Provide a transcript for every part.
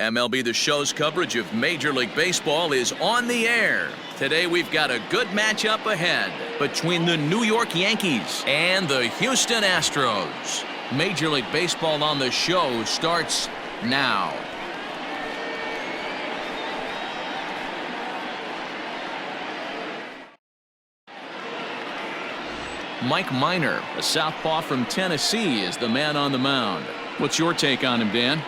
MLB The Show's coverage of Major League Baseball is on the air. Today we've got a good matchup ahead between the New York Yankees and the Houston Astros. Major League Baseball on the Show starts now. Mike Minor, a southpaw from Tennessee, is the man on the mound. What's your take on him, Dan?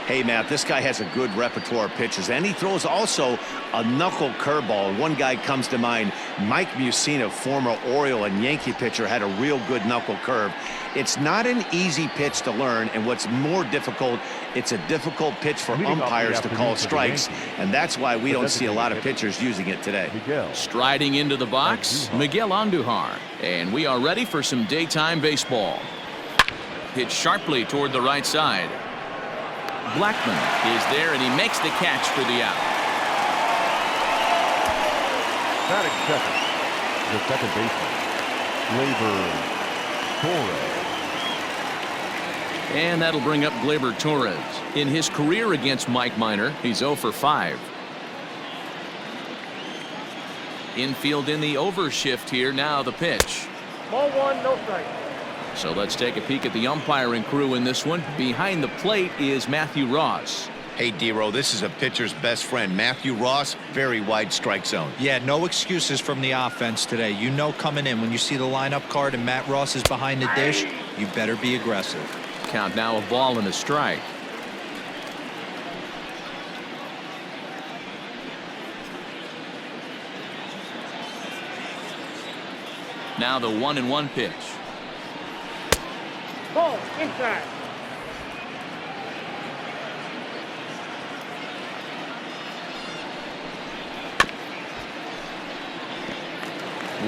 Hey, Matt, this guy has a good repertoire of pitches, and he throws also a knuckle curveball. One guy comes to mind, Mike Mussina, former Oriole and Yankee pitcher, had a real good knuckle curve. It's not an easy pitch to learn, and what's more difficult, it's a difficult pitch for umpires to call strikes, and that's why we don't see a lot of pitchers using it today. Striding into the box, Miguel Andujar, and we are ready for some daytime baseball. Hit sharply toward the right side. Blackman is there, and he makes the catch for the out. Batting second, the second baseman, Gleyber Torres. And that'll bring up Gleyber Torres. In his career against Mike Minor, he's 0 for 5. Infield in the overshift here. Now the pitch. Ball one, no strike. So let's take a peek at the umpiring crew in this one. Behind the plate is Matthew Ross. Hey, D-Row, this is a pitcher's best friend. Matthew Ross, very wide strike zone. Yeah, no excuses from the offense today. You know coming in when you see the lineup card and Matt Ross is behind the dish, you better be aggressive. Count now a ball and a strike. Now the 1-1 pitch. Ball inside.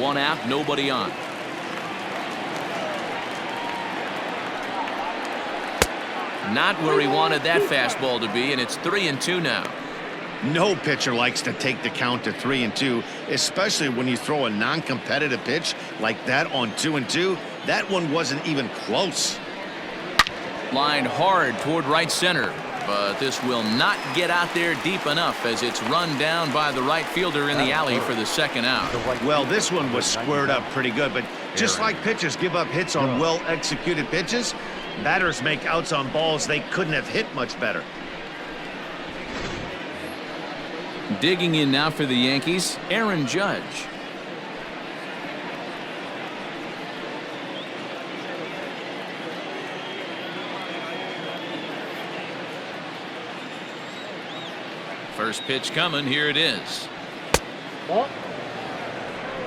One out, nobody on. Not where he wanted that fastball to be, and it's 3-2 now. No pitcher likes to take the count to 3-2, especially when you throw a non-competitive pitch like that on 2-2. That one wasn't even close. Lined hard toward right center, but this will not get out there deep enough as it's run down by the right fielder in the alley for the second out. Well, this one was squared up pretty good, but just like pitchers give up hits on well-executed pitches, batters make outs on balls they couldn't have hit much better. Digging in now for the Yankees, Aaron Judge. First pitch coming, here it is.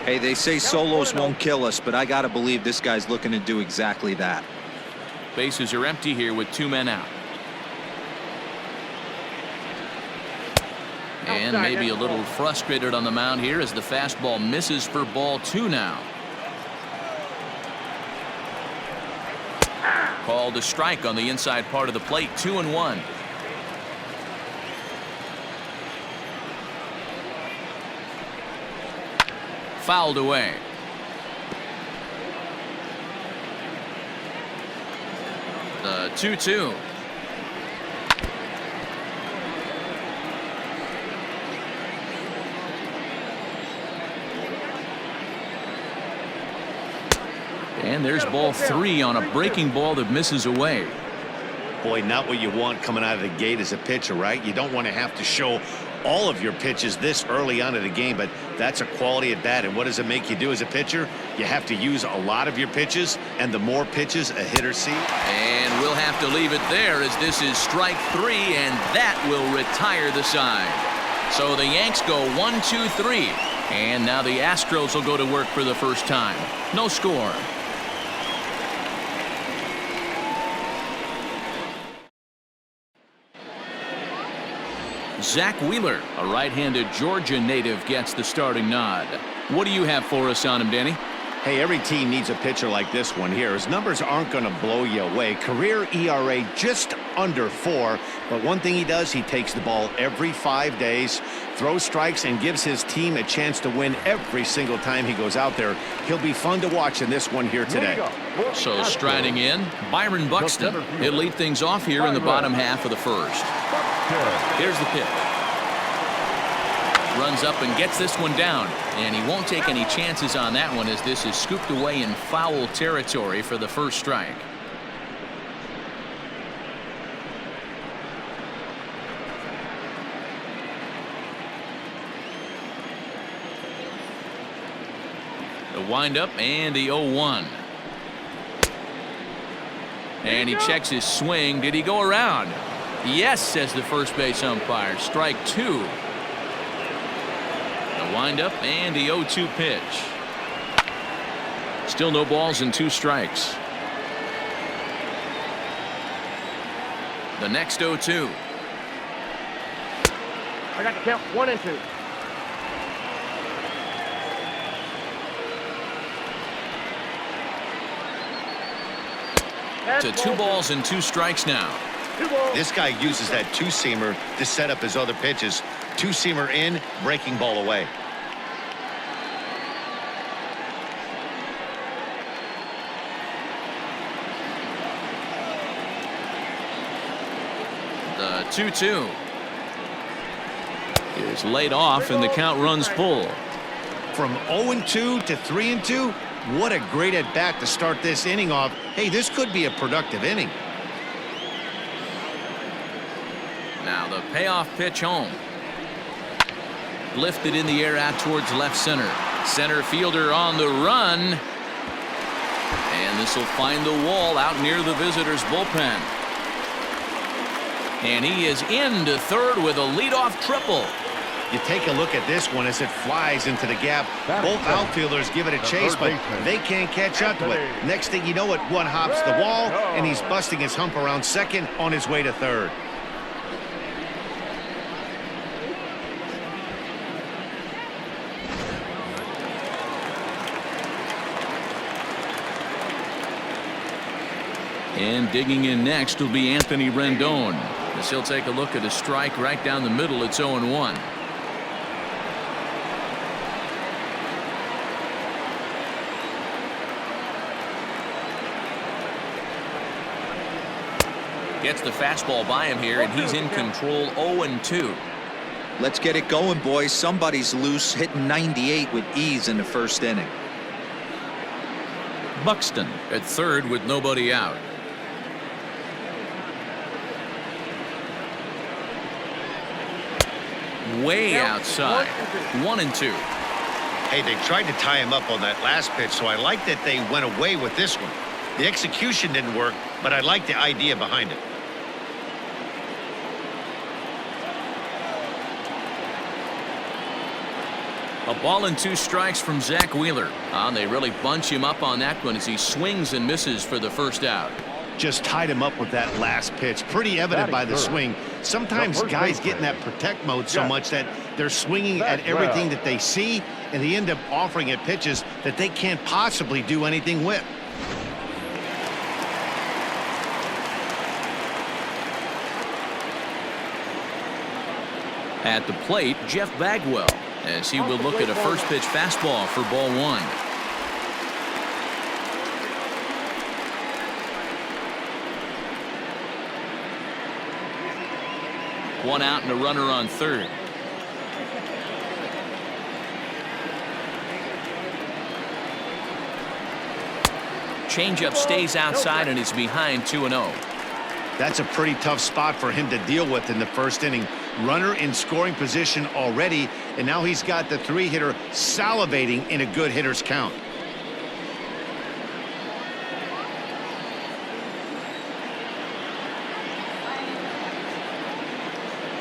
Hey, they say solos won't kill us, but I gotta believe this guy's looking to do exactly that. Bases are empty here with 2 men out. And maybe a little frustrated on the mound here as the fastball misses for ball 2 now. Called a strike on the inside part of the plate. 2-1. Fouled away. The 2-2. And there's ball 3 on a breaking ball that misses away. Boy, not what you want coming out of the gate as a pitcher, right? You don't want to have to show all of your pitches this early on in the game, but that's a quality at bat. And what does it make you do as a pitcher? You have to use a lot of your pitches, and the more pitches a hitter sees. And we'll have to leave it there as this is strike 3, and that will retire the side. So the Yanks go 1-2-3, and now the Astros will go to work for the first time. No score. Zach Wheeler, a right-handed Georgia native, gets the starting nod. What do you have for us on him, Danny? Hey, every team needs a pitcher like this one here. His numbers aren't going to blow you away. Career ERA just under 4. But one thing he does, he takes the ball every 5 days, throws strikes, and gives his team a chance to win every single time he goes out there. He'll be fun to watch in this one here today. So striding in, Byron Buxton. He'll lead things off here in the bottom half of the first. 2. Here's the pitch. Runs up and gets this one down. And he won't take any chances on that one as this is scooped away in foul territory for the first strike. The windup and the 0-1. And he checks his swing. Did he go around? Yes, says the first base umpire. Strike 2. The windup and the 0-2 pitch. Still no balls and 2 strikes. The next 0-2. I got to count 1 and 2. To 2 balls and 2 strikes now. 2 balls. This guy uses that two-seamer to set up his other pitches. Two-seamer in, breaking ball away. The 2-2 is laid off and the count runs full. From 0-2 to 3-2, what a great at-bat to start this inning off. Hey, this could be a productive inning. Now the payoff pitch home. Lifted in the air out towards left center. Center fielder on the run. And this will find the wall out near the visitors' bullpen. And he is into third with a leadoff triple. You take a look at this one as it flies into the gap. Both outfielders give it a chase, but they can't catch up to it. Next thing you know it, one hops the wall, and he's busting his hump around second on his way to third. And digging in next will be Anthony Rendon, as he'll take a look at a strike right down the middle. It's 0-1. Gets the fastball by him here, and he's in control. 0-2. Let's get it going, boys. Somebody's loose, hitting 98 with ease in the first inning. Buxton at third with nobody out. Way outside. 1-2. Hey, they tried to tie him up on that last pitch, so I like that they went away with this one. The execution didn't work, but I like the idea behind it. A ball and 2 strikes from Zach Wheeler. They really bunch him up on that one as he swings and misses for the first out. Just tied him up with that last pitch. Pretty evident by the swing. Sometimes guys get in that protect mode so much that they're swinging at everything that they see, and they end up offering it pitches that they can't possibly do anything with. At the plate, Jeff Bagwell, as he will look at a first pitch fastball for ball 1. One out and a runner on third. Changeup stays outside and is behind 2-0. That's a pretty tough spot for him to deal with in the first inning. Runner in scoring position already, and now he's got the 3-hitter salivating in a good hitter's count.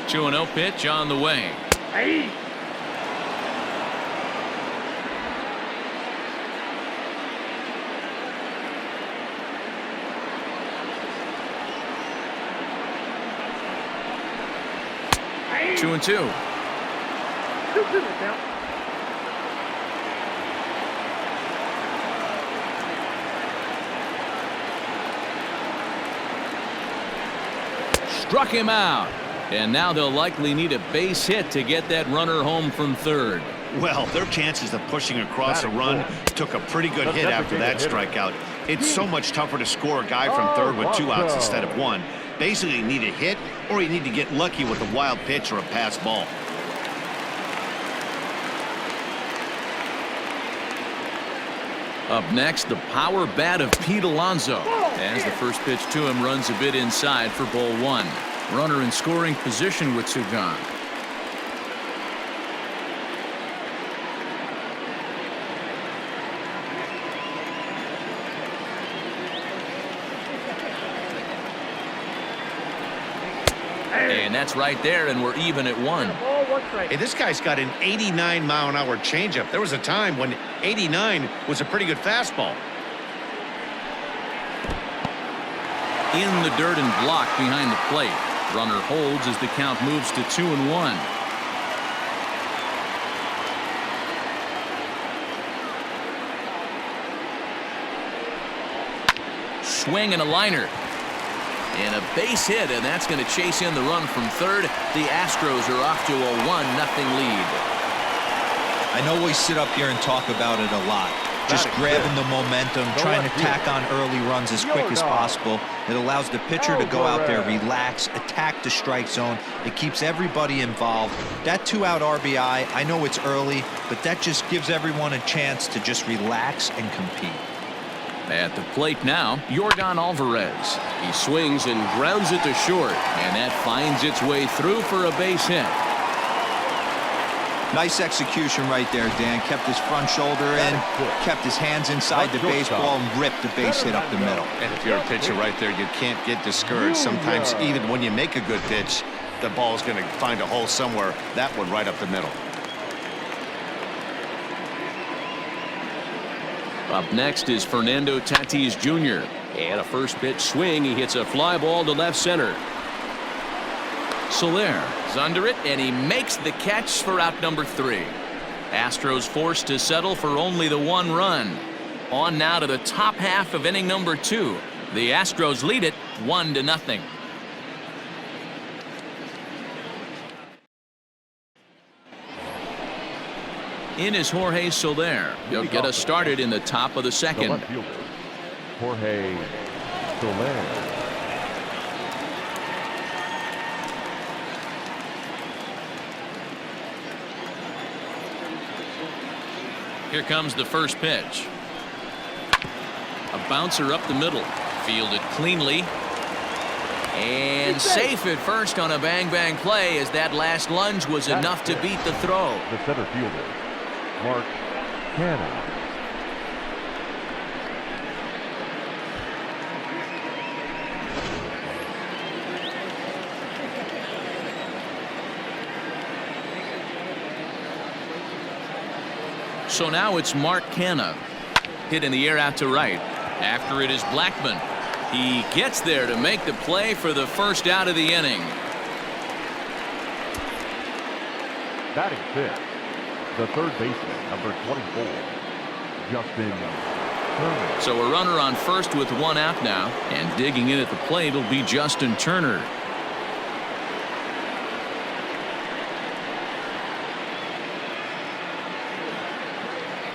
Two 2-0 pitch on the way. Hey. Hey. 2-2. 2-2 now. Struck him out. And now they'll likely need a base hit to get that runner home from third. Well, their chances of pushing across a run took a pretty good hit after that strikeout. It's so much tougher to score a guy from third with 2 outs instead of 1. Basically, you need a hit or you need to get lucky with a wild pitch or a pass ball. Up next, the power bat of Pete Alonso. As the first pitch to him runs a bit inside for ball one. Runner in scoring position with two gone. And that's right there, and we're even at one. Ball, one strike. Hey, this guy's got an 89-mile-an-hour changeup. There was a time when 89 was a pretty good fastball. In the dirt and blocked behind the plate. Runner holds as the count moves to 2-1. Swing and a liner. And a base hit, and that's going to chase in the run from third. The Astros are off to a 1-0 lead. I know we sit up here and talk about it a lot. Just grabbing the momentum, trying to tack on early runs as quick as possible. It allows the pitcher to go out there, relax, attack the strike zone. It keeps everybody involved. That 2-out RBI, I know it's early, but that just gives everyone a chance to just relax and compete. At the plate now, Yordan Alvarez. He swings and grounds it to short, and that finds its way through for a base hit. Nice execution right there, Dan. Kept his front shoulder in, kept his hands inside the baseball, and ripped the base hit up the middle. And if you're a pitcher right there, you can't get discouraged. Sometimes even when you make a good pitch, the ball's going to find a hole somewhere. That one right up the middle. Up next is Fernando Tatis Jr. And a first pitch swing. He hits a fly ball to left center. Soler is under it, and he makes the catch for out number 3. Astros forced to settle for only the 1 run. On now to the top half of inning number 2. The Astros lead it 1-0. In is Jorge Soler. He'll get us started in the top of the second. The left fielder, Jorge Soler. Here comes the first pitch. A bouncer up the middle. Fielded cleanly. And safe at first on a bang-bang play, as that last lunge was enough to beat the throw. The center fielder, Mark Cannon. So now it's Mark Canna. Hit in the air out to right. After it is Blackman. He gets there to make the play for the first out of the inning. Batting fifth, the third baseman, number 24, Justin Turner. So a runner on first with 1 out now, and digging in at the plate will be Justin Turner.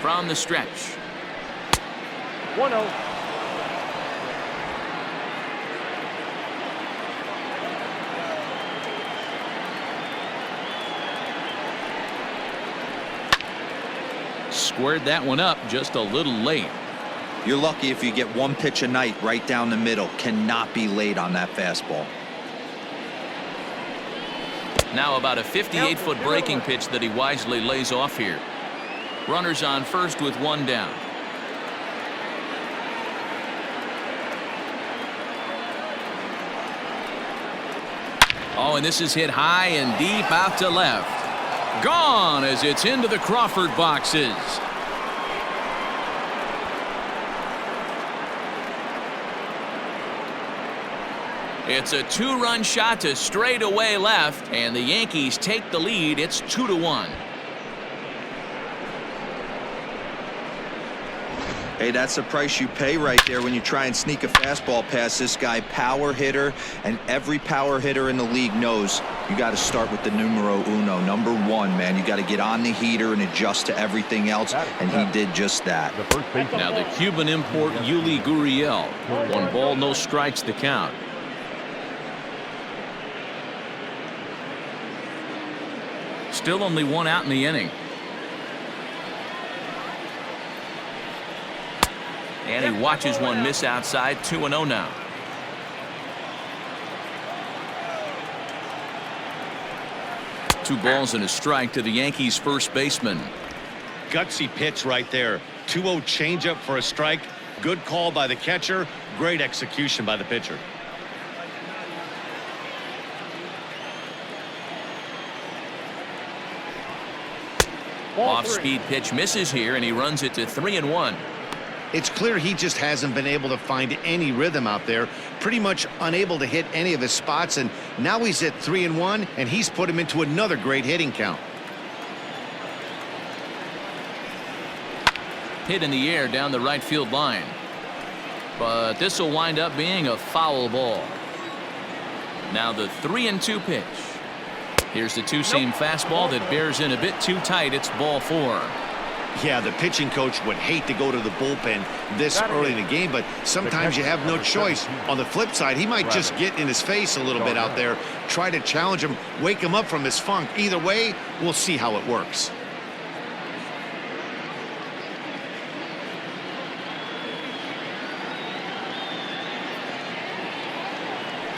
From the stretch. 1-0. Squared that one up just a little late. You're lucky if you get 1 pitch a night right down the middle. Cannot be late on that fastball. Now about a 58-foot breaking pitch that he wisely lays off here. Runners on first with 1 down. Oh, and this is hit high and deep out to left. Gone as it's into the Crawford boxes. It's a 2-run shot to straightaway left, and the Yankees take the lead. It's 2-1. Hey, that's the price you pay right there when you try and sneak a fastball past this guy. Power hitter, and every power hitter in the league knows you got to start with the numero uno, number 1, man. You got to get on the heater and adjust to everything else, and he did just that. Now the Cuban import Yuli Gurriel. 1 ball, no strikes, the count. Still only one out in the inning. And he watches one miss outside. 2-0 now. Two balls and a strike to the Yankees first baseman. Gutsy pitch right there. 2-0 changeup for a strike. Good call by the catcher. Great execution by the pitcher. Off-speed pitch misses here, and he runs it to 3-1. It's clear he just hasn't been able to find any rhythm out there. Pretty much unable to hit any of his spots, and now he's at 3-1, and he's put him into another great hitting count. Hit in the air down the right field line. But this will wind up being a foul ball. Now the 3-2 pitch. Here's the two-seam fastball that bears in a bit too tight. It's ball 4. Yeah, the pitching coach would hate to go to the bullpen this early in the game, but sometimes you have no choice. On the flip side, he might just get in his face a little bit out there, try to challenge him, wake him up from his funk. Either way, we'll see how it works.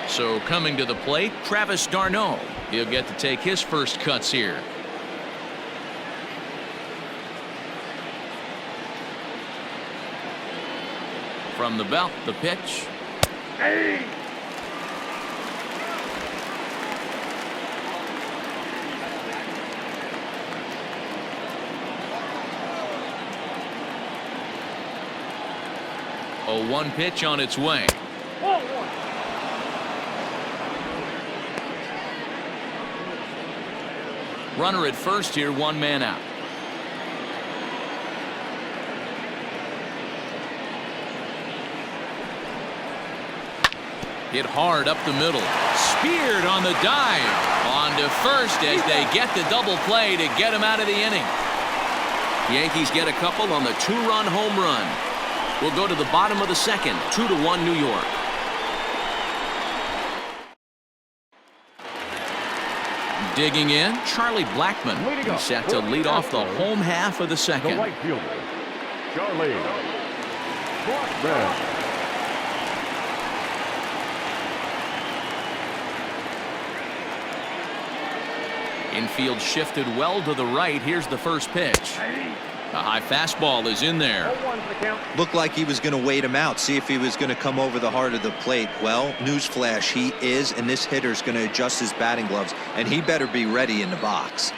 So coming to the plate, Travis d'Arnaud. He'll get to take his first cuts here. From the belt, the pitch. Hey! A 1 pitch on its way. 1-1. Runner at first here, 1 man out. Hit hard up the middle. Speared on the dive. On to first as they get the double play to get him out of the inning. Yankees get a couple on the 2-run home run. We'll go to the bottom of the second. 2-1 New York. Digging in, Charlie Blackmon. He's set to lead off the home half of the The second. right fielder, Charlie Blackmon. Infield shifted well to the right. Here's the first pitch. A high fastball is in there. 0-1 the count. Looked like he was going to wait him out, see if he was going to come over the heart of the plate. Well, newsflash, he is, and this hitter's going to adjust his batting gloves, and he better be ready in the box.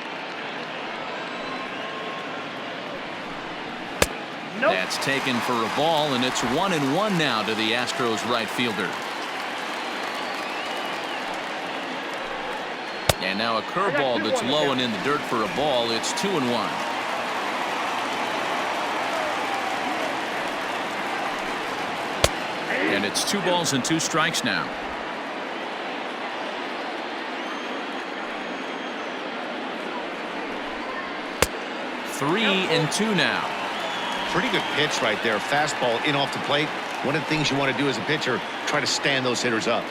Nope. That's taken for a ball, and it's 1-1 now to the Astros right fielder. And now a curveball that's low and in the dirt for a ball. It's 2-1. And it's 2 balls and 2 strikes now. Three and 2 now. Pretty good pitch right there. Fastball in off the plate. One of the things you want to do as a pitcher, try to stand those hitters up.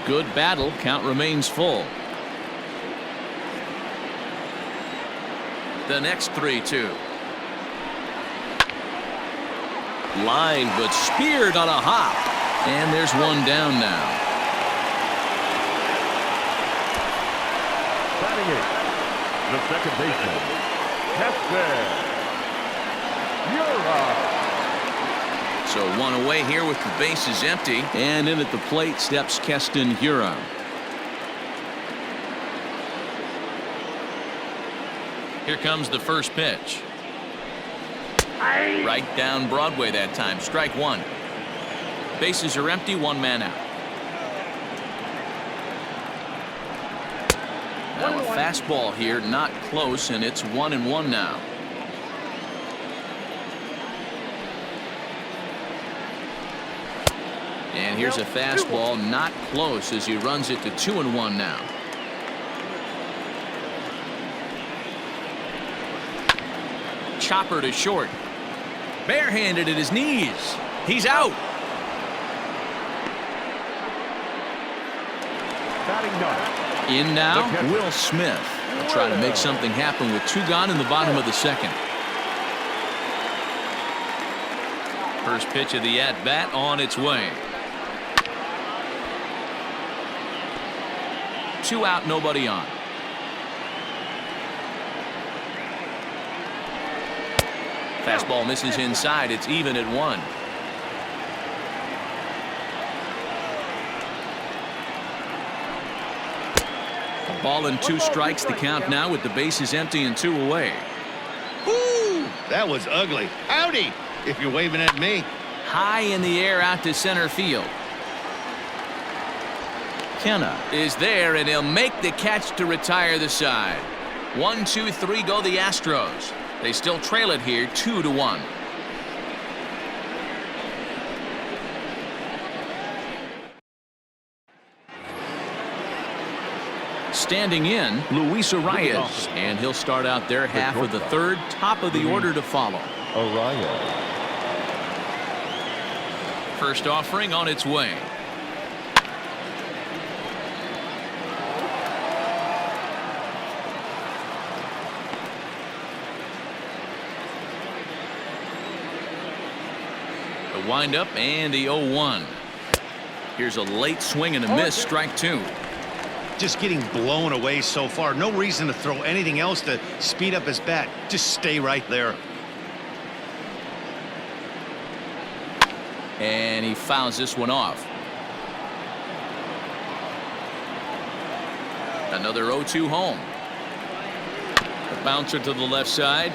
Good battle. Count remains full. The next 3-2. Line, but speared on a hop. And there's 1 down now. Batting it, the second baseman, You're out. So 1 away here with the bases empty. And in at the plate steps Keston Hiura. Here comes the first pitch. Right down Broadway that time. Strike 1. Bases are empty. 1 man out. Now a fastball here, not close, and it's 1-1 now. And here's a fastball, not close, as he runs it to 2-1 now. Chopper to short. Barehanded at his knees. He's out. 1-0. In now, Will Smith will try to make something happen with 2 gone in the bottom of the second. First pitch of the at-bat on its way. 2 out, nobody on. Fastball misses inside. It's even at 1. A ball and 2 strikes. The count now with the bases empty and 2 away. Woo! That was ugly. Howdy, if you're waving at me. High in the air out to center field. Kenna is there, and he'll make the catch to retire the side. 1, 2, 3 go the Astros. They still trail it here 2-1. Standing in, Luis Arias, and he'll start out their half of the third. Top of the order to follow. Arias. First offering on its way. The windup and the 0-1. Here's a late swing and a miss. Strike 2. Just getting blown away so far. No reason to throw anything else to speed up his bat. Just stay right there. And he fouls this one off. Another 0-2 home. The bouncer to the left side.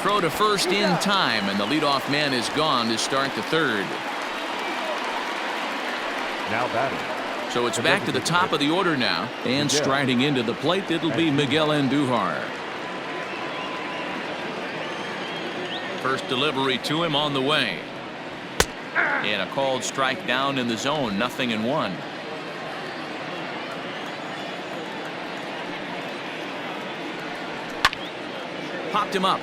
Throw to first in time, and the leadoff man is gone to start the third. Now batting. So it's back to the top of the order now, and striding into the plate, it'll be Miguel Andujar. First delivery to him on the way. And a called strike down in the zone, 0-1. Popped him up.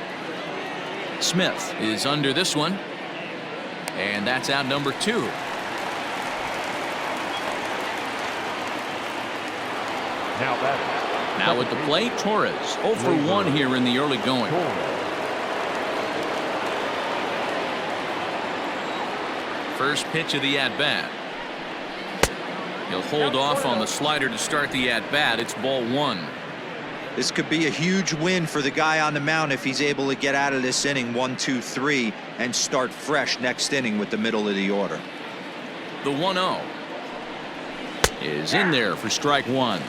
Smith is under this one. And that's out number 2. Now batting. Now at the plate, Torres. 0 for 1 here in the early going. First pitch of the at-bat. He'll hold off on the slider to start the at-bat. It's ball 1. This could be a huge win for the guy on the mound if he's able to get out of this inning 1, 2, 3 and start fresh next inning with the middle of the order. The 1-0 is in there for strike 1.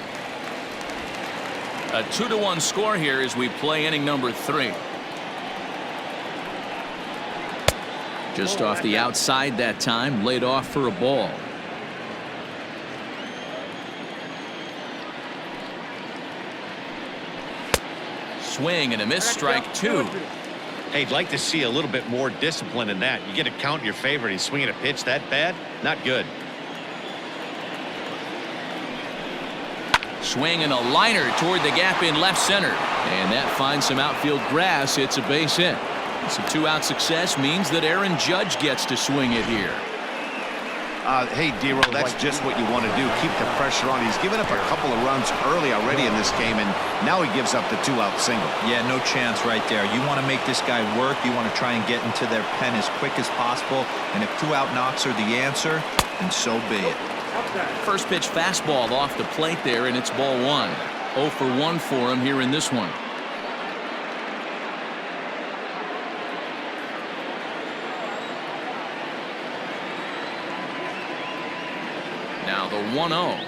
A 2-1 score here as we play inning number 3. Just off the outside that time, laid off for a ball. Swing and a miss, strike 2. Hey, I'd like to see a little bit more discipline in that. You get a count in your favor and he's swinging a pitch that bad? Not good. Swing and a liner toward the gap in left center. And that finds some outfield grass. It's a base hit. Some 2-out success means that Aaron Judge gets to swing it here. Hey, D-Roll, that's just what you want to do. Keep the pressure on. He's given up a couple of runs early already in this game, and now he gives up the 2-out single. Yeah, no chance right there. You want to make this guy work. You want to try and get into their pen as quick as possible. And if 2-out knocks are the answer, then so be it. First pitch fastball off the plate there, and it's ball 1. 0 for 1 for him here in this one. Now the 1-0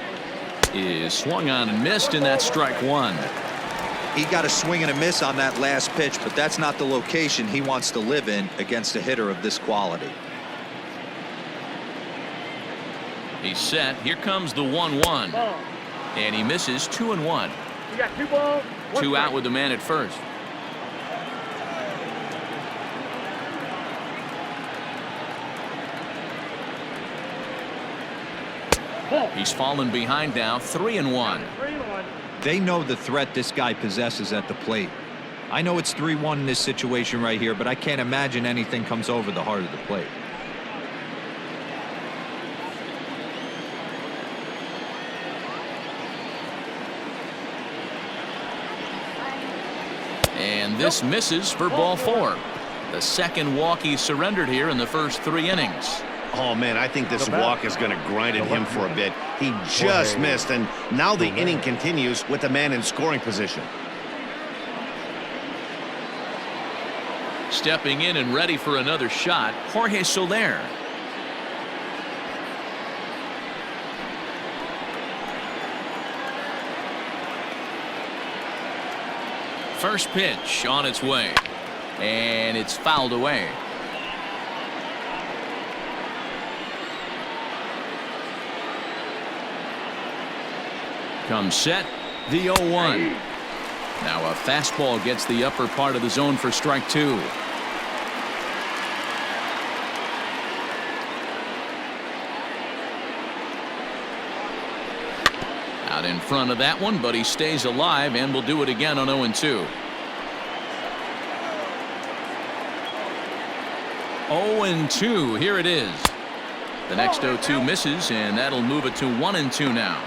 is swung on and missed, and that's strike 1. He got a swing and a miss on that last pitch, but that's not the location he wants to live in against a hitter of this quality. He's set. Here comes the 1-1. And he misses. 2-1. You got 2 balls. 2 out with the man at first. He's fallen behind now. 3-1. They know the threat this guy possesses at the plate. I know it's 3-1 in this situation right here, but I can't imagine anything comes over the heart of the plate. And this misses for ball 4. The second walk he surrendered here in the first 3 innings. Oh, man, I think this walk is going to grind at him for a bit. He just missed, and now the inning continues with the man in scoring position. Stepping in and ready for another shot, Jorge Soler. First pitch on its way, and it's fouled away. Comes set, the 0-1. Now a fastball gets the upper part of the zone for strike 2. Out in front of that one, but he stays alive and will do it again on 0-2. 0-2, here it is. The next 0-2 misses, and that'll move it to 1-2 now.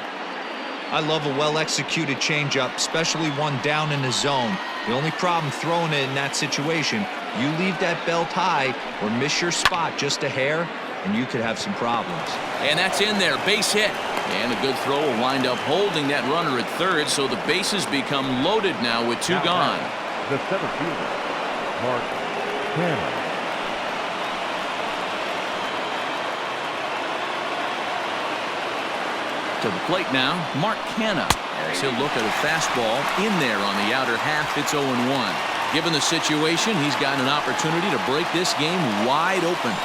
I love a well-executed changeup, especially one down in the zone. The only problem throwing it in that situation, you leave that belt high or miss your spot just a hair, and you could have some problems. And that's in there, base hit. And a good throw will wind up holding that runner at third, so the bases become loaded now with 2 gone. The center fielder, Mark Canha. To the plate now, Mark Canha, as he'll look at a fastball in there on the outer half. It's 0-1. Given the situation, he's got an opportunity to break this game wide open.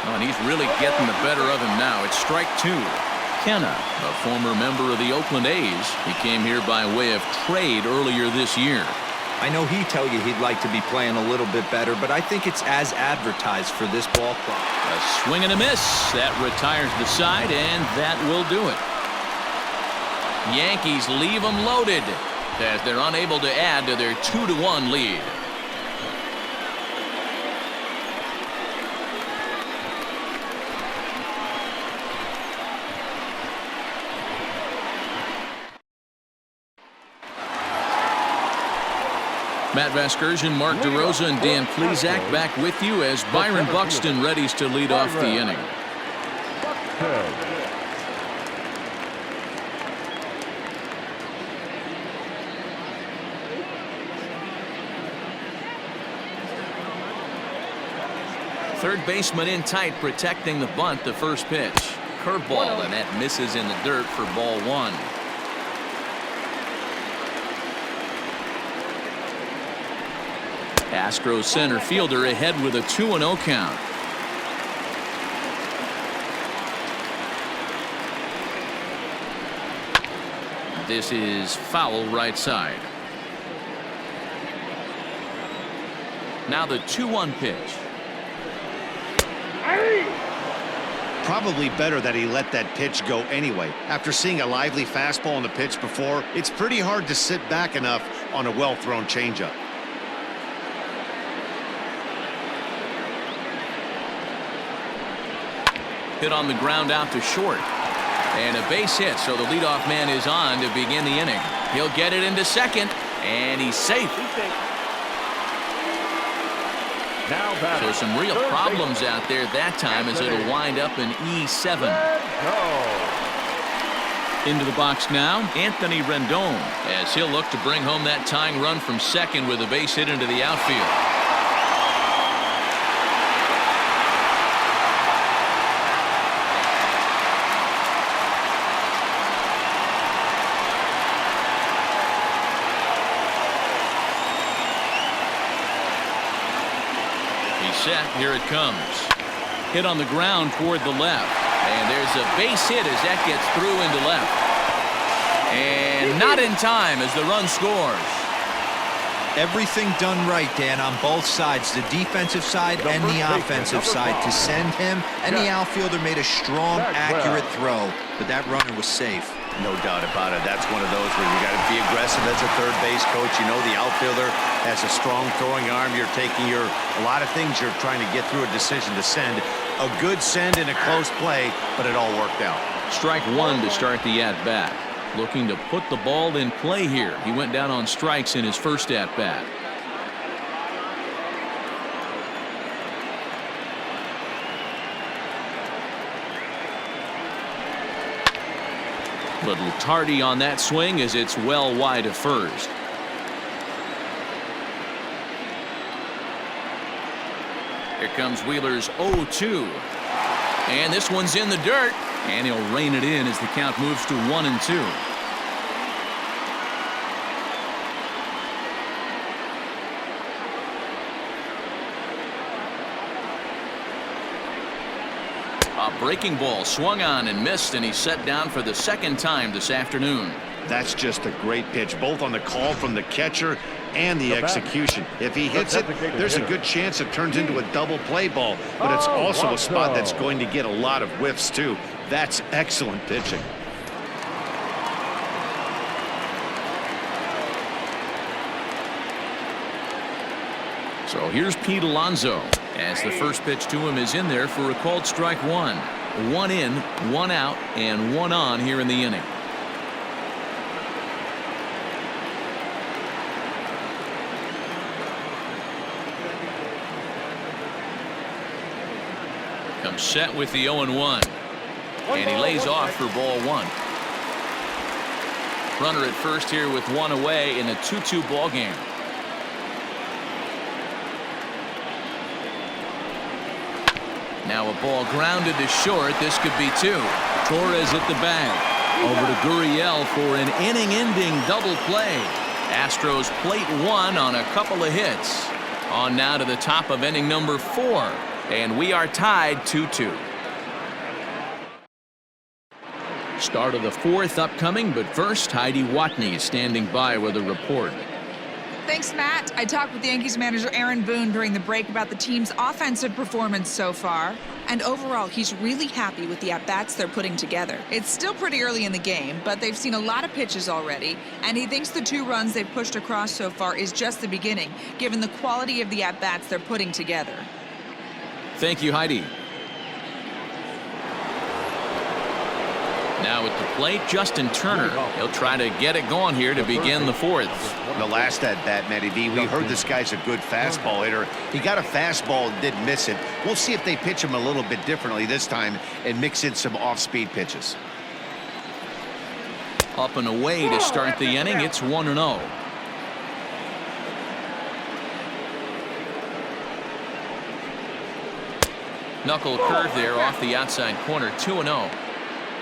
Oh, and he's really getting the better of him now. It's strike 2. Canha, a former member of the Oakland A's. He came here by way of trade earlier this year. I know he'd tell you he'd like to be playing a little bit better, but I think it's as advertised for this ball club. A swing and a miss. That retires the side, and that will do it. Yankees leave them loaded as they're unable to add to their 2-1 lead. Matt Vasgersian, Mark DeRosa, and Dan Plesac back with you as Byron Buxton readies to lead off the inning. Third baseman in tight, protecting the bunt. The first pitch, curveball, and that misses in the dirt for ball 1. Astros center fielder ahead with a 2-0 count. This is foul right side. Now the 2-1 pitch. Probably better that he let that pitch go anyway. After seeing a lively fastball on the pitch before, it's pretty hard to sit back enough on a well-thrown changeup. Hit on the ground out to short. And a base hit, so the leadoff man is on to begin the inning. He'll get it into second, and he's safe. So some real problems out there that time as it'll wind up in E7. Into the box now, Anthony Rendon, as he'll look to bring home that tying run from second with a base hit into the outfield. Set. Here it comes. Hit on the ground toward the left. And there's a base hit as that gets through into left. And not in time as the run scores. Everything done right, Dan, on both sides, the defensive side and the offensive side, to send him, and the outfielder made a strong, accurate throw, but that runner was safe. No doubt about it. That's one of those where you got to be aggressive as a third base coach. You know the outfielder has a strong throwing arm. You're taking a lot of things you're trying to get through a decision to send. A good send in a close play, but it all worked out. Strike one to start the at-bat. Looking to put the ball in play here. He went down on strikes in his first at-bat. Little tardy on that swing as it's well wide of first. Here comes Wheeler's 0-2. And this one's in the dirt. And he'll rein it in as the count moves to 1-2. A breaking ball swung on and missed, and he's set down for the second time this afternoon. That's just a great pitch, both on the call from the catcher and the execution. If he hits it, there's a good chance it turns into a double play ball, but it's also a spot that's going to get a lot of whiffs too. That's excellent pitching. So here's Pete Alonso as the first pitch to him is in there for a called strike one. One in, one out, and one on here in the inning. Comes set with the 0-1. And he lays off for ball one. Runner at first here with one away in a 2-2 ball game. Now a ball grounded to short. This could be two. Torres at the bag. Over to Gurriel for an inning-ending double play. Astros plate one on a couple of hits. On now to the top of inning number 4. And we are tied 2-2. Start of the 4th upcoming, but first Heidi Watney is standing by with a report. Thanks, Matt. I talked with Yankees manager Aaron Boone during the break about the team's offensive performance so far. And overall, he's really happy with the at-bats they're putting together. It's still pretty early in the game, but they've seen a lot of pitches already. And he thinks the 2 runs they've pushed across so far is just the beginning, given the quality of the at-bats they're putting together. Thank you, Heidi. Now at the plate, Justin Turner. He'll try to get it going here to begin the 4th. The last at-bat, Matty V, we heard this guy's a good fastball hitter. He got a fastball and did miss it. We'll see if they pitch him a little bit differently this time and mix in some off-speed pitches. Up and away to start the inning. It's 1-0. Knuckle curve there off the outside corner. 2-0.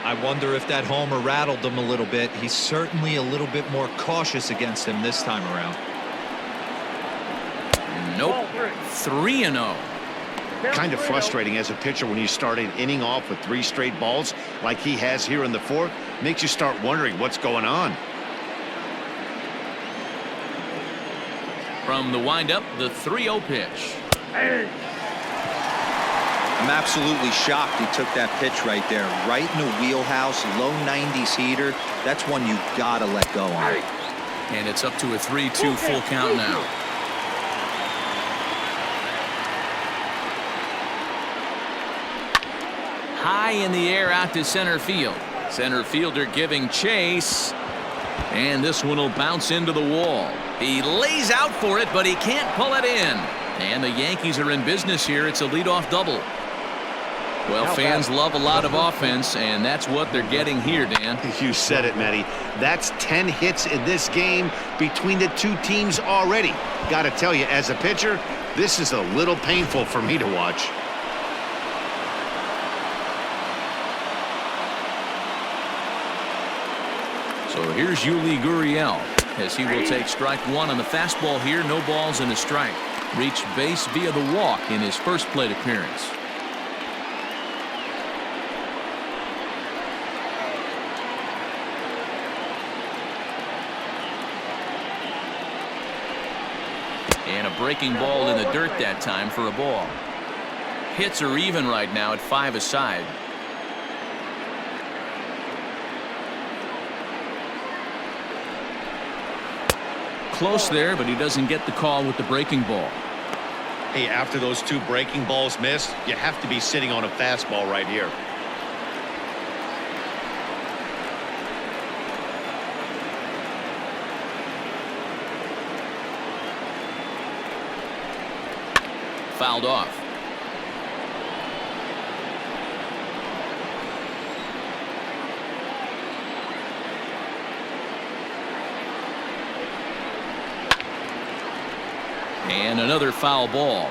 I wonder if that homer rattled him a little bit. He's certainly a little bit more cautious against him this time around. Nope. 3-0. Kind of frustrating as a pitcher when you start an inning off with 3 straight balls like he has here in the 4th. Makes you start wondering what's going on. From the windup, the 3-0 pitch. I'm absolutely shocked he took that pitch right there. Right in the wheelhouse, low 90s heater. That's one you gotta let go on. And it's up to a 3-2 full count now. High in the air out to center field. Center fielder giving chase. And this one will bounce into the wall. He lays out for it, but he can't pull it in. And the Yankees are in business here. It's a leadoff double. Well, fans love a lot of offense, and that's what they're getting here, Dan. You said it, Matty. That's 10 hits in this game between the 2 teams already. Got to tell you, as a pitcher, this is a little painful for me to watch. So here's Yuli Gurriel as he will take strike one on the fastball here. No balls and a strike. Reached base via the walk in his first plate appearance. And a breaking ball in the dirt that time for a ball. Hits are even right now at 5 aside. Close there, but he doesn't get the call with the breaking ball. Hey, after those two breaking balls missed, you have to be sitting on a fastball right here. Fouled off. And another foul ball.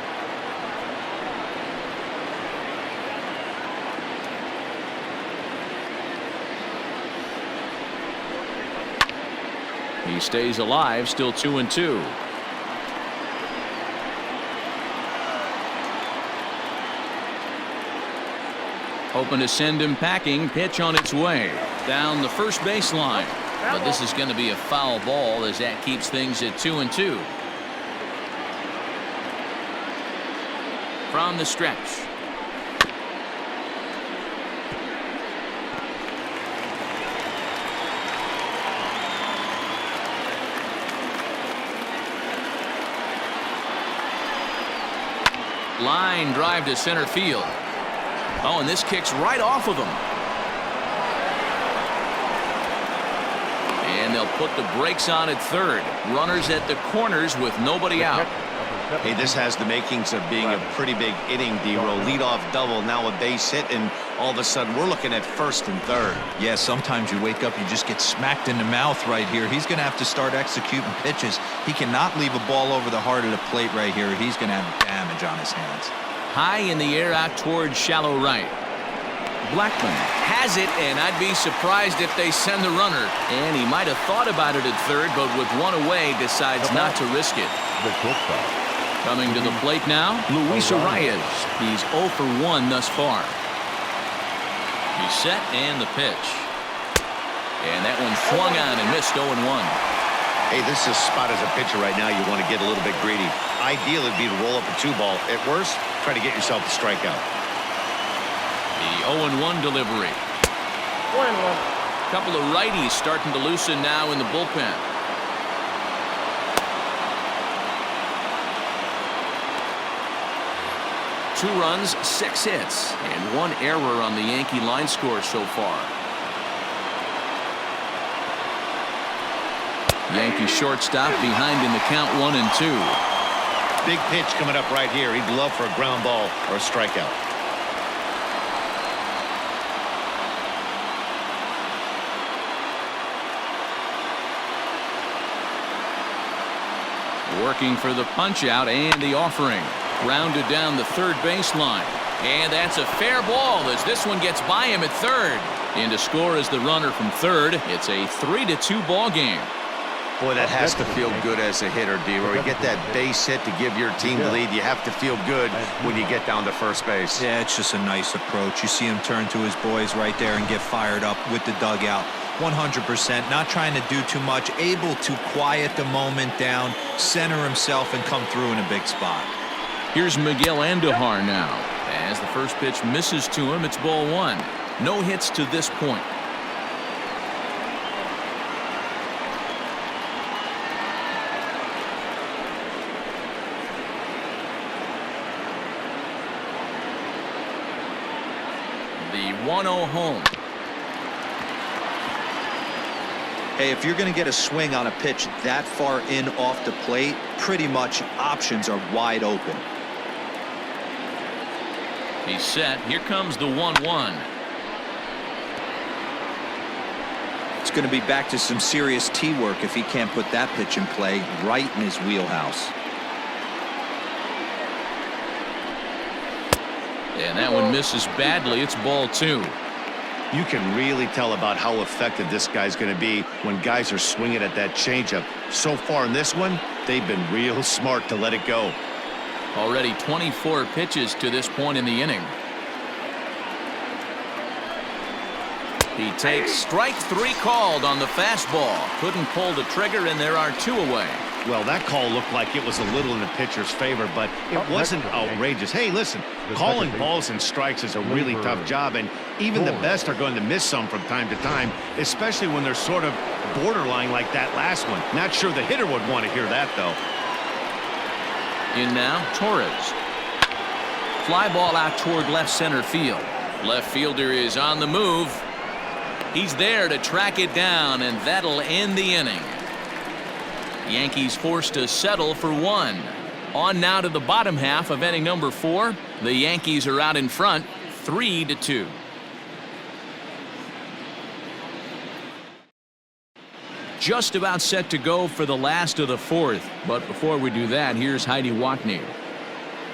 He stays alive, still 2-2. Hoping to send him packing. Pitch on its way down the first baseline. But this is going to be a foul ball as that keeps things at 2-2. From the stretch. Line drive to center field. Oh, and this kicks right off of him. And they'll put the brakes on at third. Runners at the corners with nobody out. Hey, this has the makings of being a pretty big inning, D-Roll. Leadoff double, now a base hit, and all of a sudden we're looking at first and third. Yeah, sometimes you wake up, you just get smacked in the mouth right here. He's going to have to start executing pitches. He cannot leave a ball over the heart of the plate right here. He's going to have damage on his hands. High in the air out towards shallow right. Blackman has it, and I'd be surprised if they send the runner. And he might have thought about it at third, but with one away, decides not to risk it. Coming to the plate now, Luis Arias. He's 0 for 1 thus far. He's set and the pitch. And that one swung on and missed 0-1. Hey, this is a spot as a pitcher right now. You want to get a little bit greedy. Ideal would be to roll up a 2-ball. At worst, try to get yourself a strikeout. The 0-1 delivery. 1-1. Couple of righties starting to loosen now in the bullpen. Two runs, 6 hits, and 1 error on the Yankee line score so far. Yankee shortstop behind in the count 1-2. Big pitch coming up right here. He'd love for a ground ball or a strikeout. Working for the punch out and the offering. Grounded down the third baseline. And that's a fair ball as this one gets by him at third. In to score is the runner from third. It's a 3-2 ball game. Boy, that has to feel good as a hitter, D-Roy. You get that base hit to give your team the lead. You have to feel good when you get down to first base. Yeah, it's just a nice approach. You see him turn to his boys right there and get fired up with the dugout. 100%, not trying to do too much, able to quiet the moment down, center himself, and come through in a big spot. Here's Miguel Andujar now. As the first pitch misses to him, it's ball 1. No hits to this point. The 1-0 home. Hey, if you're going to get a swing on a pitch that far in off the plate, pretty much options are wide open. He's set. Here comes the 1-1. It's going to be back to some serious tee work if he can't put that pitch in play right in his wheelhouse. And that one misses badly. It's ball 2. You can really tell about how effective this guy's going to be when guys are swinging at that changeup. So far in this one, they've been real smart to let it go. Already 24 pitches to this point in the inning. He takes strike 3 called on the fastball. Couldn't pull the trigger, and there are 2 away. Well, that call looked like it was a little in the pitcher's favor, but it wasn't outrageous. Hey, listen, calling balls and strikes is a really tough job, and even the best are going to miss some from time to time, especially when they're sort of borderline like that last one. Not sure the hitter would want to hear that, though. In now, Torres. Fly ball out toward left center field. Left fielder is on the move. He's there to track it down, and that'll end the inning. Yankees forced to settle for one. On now to the bottom half of inning number 4. The Yankees are out in front, 3-2. Just about set to go for the last of the 4th. But before we do that, here's Heidi Watney.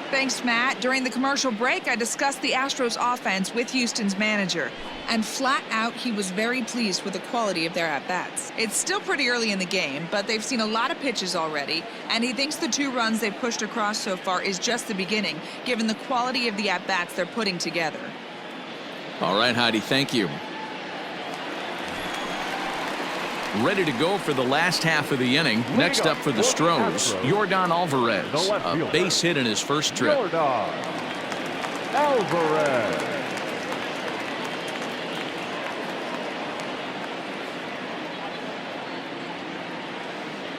Thanks, Matt. During the commercial break, I discussed the Astros offense with Houston's manager. And flat out, he was very pleased with the quality of their at-bats. It's still pretty early in the game, but they've seen a lot of pitches already. And he thinks the 2 runs they've pushed across so far is just the beginning, given the quality of the at-bats they're putting together. All right, Heidi, thank you. Ready to go for the last half of the inning. Next up for the Stros, Yordan Alvarez. A base hit in his first trip. Yordan Alvarez.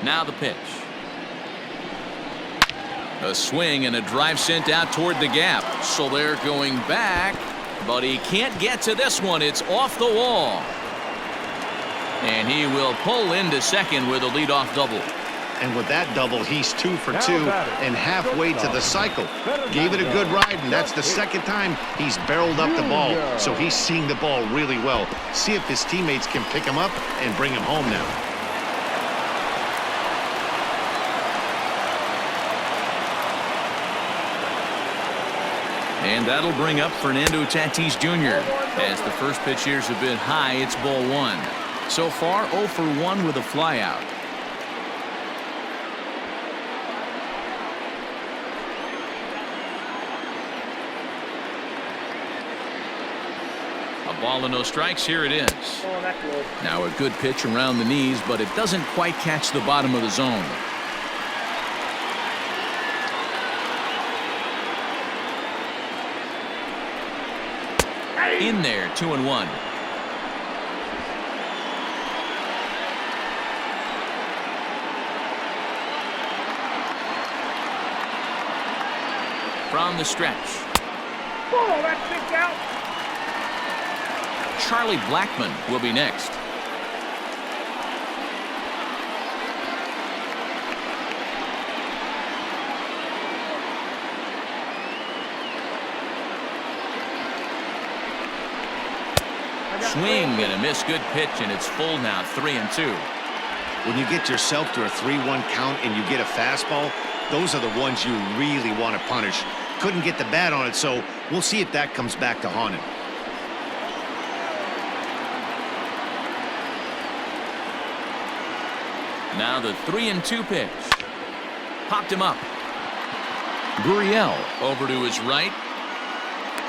Now the pitch. A swing and a drive sent out toward the gap. So they're going back, but he can't get to this one. It's off the wall. And he will pull into second with a leadoff double. And with that double, he's 2 for 2 and halfway to the cycle. Gave it a good ride, and that's the second time he's barreled up the ball. So he's seeing the ball really well. See if his teammates can pick him up and bring him home now. And that'll bring up Fernando Tatis Jr. As the first pitch here's a bit high, it's ball 1. So far, 0 for 1 with a flyout. A ball and no strikes. Here it is. Now a good pitch around the knees, but it doesn't quite catch the bottom of the zone. In there, 2-1. From the stretch. Oh, that's kicked out. Charlie Blackmon will be next. Swing and a miss. Good pitch, and it's full now, 3-2. When you get yourself to a 3-1 count and you get a fastball, those are the ones you really want to punish. Couldn't get the bat on it, so we'll see if that comes back to haunt him. Now the 3-2 pitch. Popped him up. Gurriel over to his right.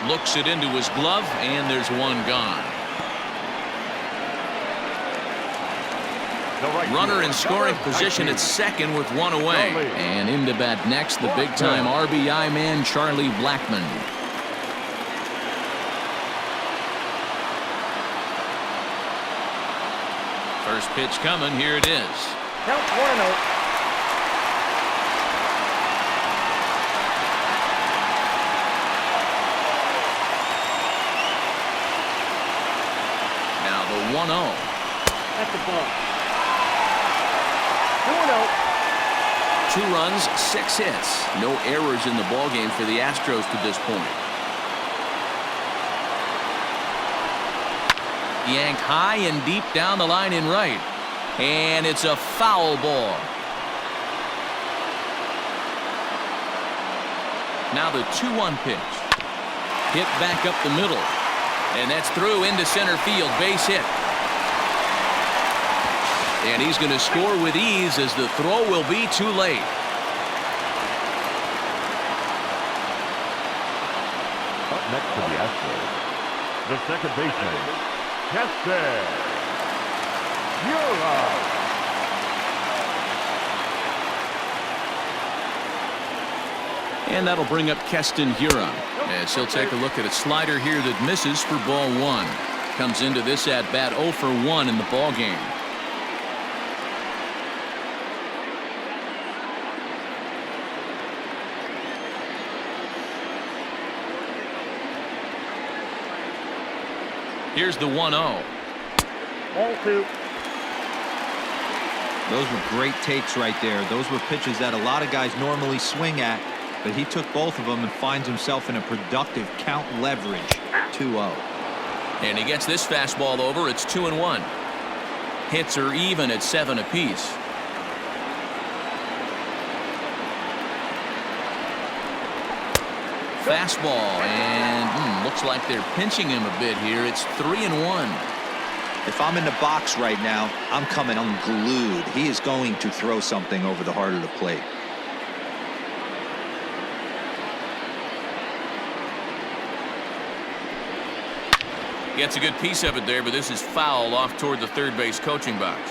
Looks it into his glove, and there's one gone. Runner in scoring position at second with one away. And into bat next, the big-time RBI man, Charlie Blackmon. First pitch coming. Here it is. Count 1-0. Now the 1-0. That's a ball. 2-0. 2 runs, 6 hits. No errors in the ballgame for the Astros to this point. Yanked high and deep down the line in right. And it's a foul ball. Now the 2-1 pitch. Hit back up the middle. And that's through into center field. Base hit. And he's going to score with ease as the throw will be too late. Up next to the Astros, the second baseman, And that'll bring up Keston Hiura as he'll take a look at a slider here that misses for ball 1. Comes into this at bat 0 for 1 in the ball game. Here's the 1-0. Ball 2. Those were great takes right there. Those were pitches that a lot of guys normally swing at, but he took both of them and finds himself in a productive count leverage. 2-0. And he gets this fastball over. It's 2-1. Hits are even at 7 apiece. Fastball, and looks like they're pinching him a bit here. It's 3-1. If I'm in the box right now, I'm coming unglued. He is going to throw something over the heart of the plate. Gets a good piece of it there, but this is foul off toward the third base coaching box.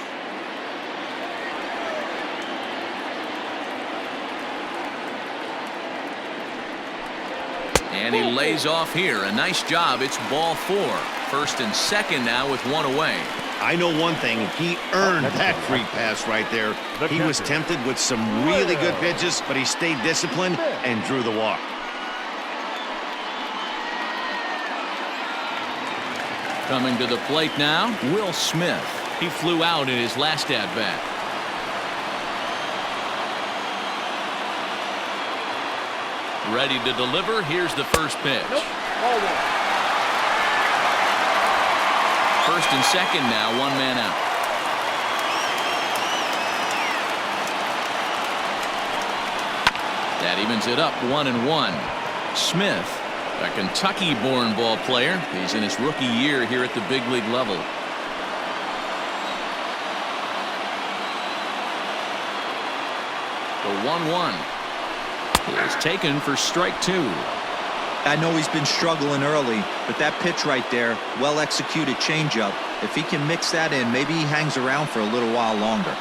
And he lays off here. A nice job. It's ball 4. First and second now with 1 away. I know one thing. He earned that free pass right there. He was tempted with some really good pitches, but he stayed disciplined and drew the walk. Coming to the plate now, Will Smith. He flew out in his last at-bat. Ready to deliver. Here's the first pitch. Nope. Ball 1. First and second now, 1 man out. That evens it up, 1-1. Smith, a Kentucky-born ball player. He's in his rookie year here at the big league level. The 1-1 is taken for strike 2. I know he's been struggling early, but that pitch right there, well-executed changeup, if he can mix that in, maybe he hangs around for a little while longer.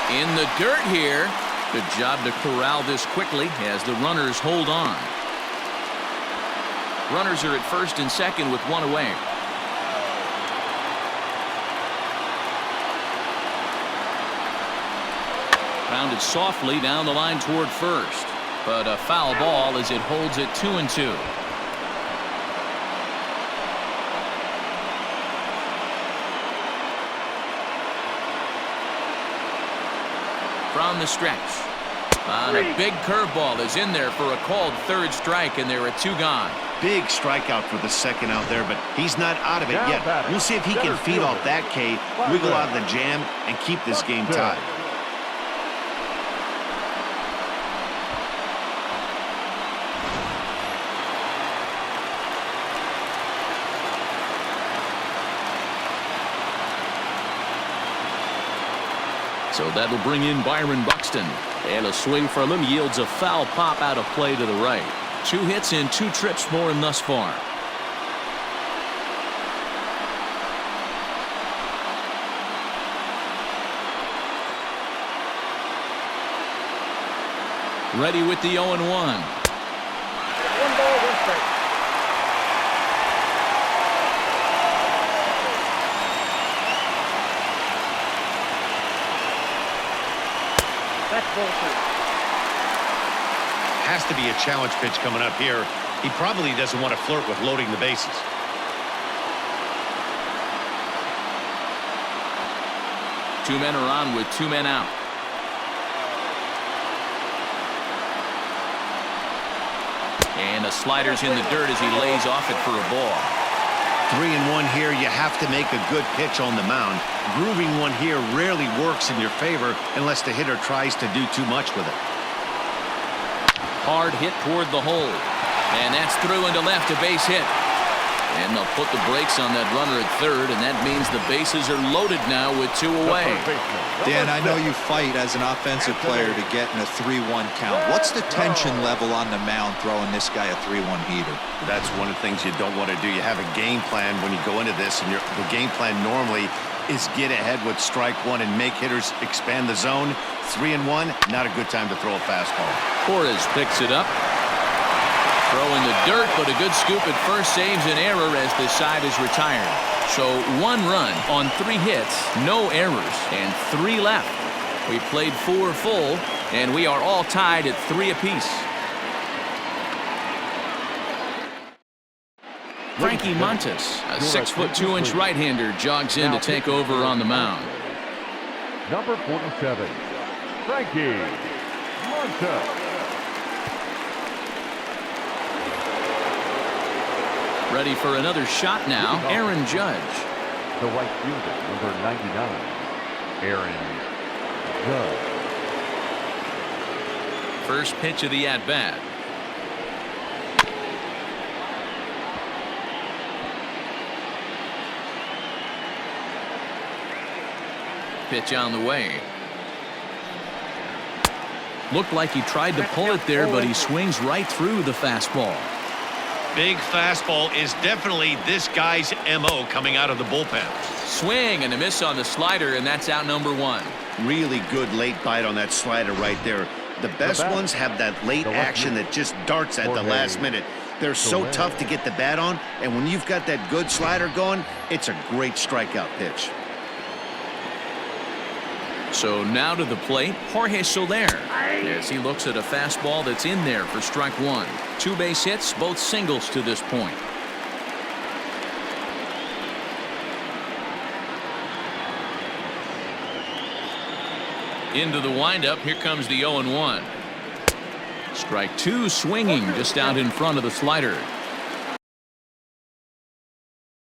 In the dirt here. Good job to corral this quickly as the runners hold on. Runners are at first and second with 1 away. Grounded softly down the line toward first, but a foul ball as it holds it 2-2. From the stretch. And a big curveball is in there for a called third strike, and there are 2 gone. Big strikeout for the second out there, but he's not out of it yet. We'll see if he can feed off that K, wiggle out of the jam, and keep this game tied. So that'll bring in Byron Buxton. And a swing from him yields a foul pop out of play to the right. 2 hits and 2 trips for him thus far. Ready with the 0-1. 1 ball, 1 strike. That's ball 2. Has to be a challenge pitch coming up here. He probably doesn't want to flirt with loading the bases. Two men are on with 2 men out. And the slider's in the dirt as he lays off it for a ball. 3-1 here. You have to make a good pitch on the mound. Grooving one here rarely works in your favor unless the hitter tries to do too much with it. Hard hit toward the hole. And that's through into left, a base hit. And they'll put the brakes on that runner at third, and that means the bases are loaded now with 2 away. Dan, I know you fight as an offensive player to get in a 3-1 count. What's the tension level on the mound throwing this guy a 3-1 heater? That's one of the things you don't want to do. You have a game plan when you go into this, and the game plan normally is get ahead with strike 1 and make hitters expand the zone. 3-1, not a good time to throw a fastball. Torres picks it up. Throw in the dirt, but a good scoop at first saves an error as this side is retired. So 1 run on 3 hits, no errors, and 3 left. We played 4 full, and we are all tied at 3 apiece. Frankie Montes, a 6'2" right-hander, jogs in to take over on the mound. Number 47, Frankie Montes. Ready for another shot now, Aaron Judge. The right fielder, number 99, Aaron Judge. First pitch of the at-bat. Pitch on the way. Looked like he tried to pull it there, but he swings right through the fastball. Big fastball is definitely this guy's MO coming out of the bullpen. Swing and a miss on the slider, and that's out number 1. Really good late bite on that slider right there. The best ones have that late action that just darts at the last minute. They're so tough to get the bat on, and when you've got that good slider going, it's a great strikeout pitch. So now to the plate, Jorge Soler, as he looks at a fastball that's in there for strike 1. 2 base hits, both singles to this point. Into the windup, here comes the 0-1. Strike 2 swinging just out in front of the slider.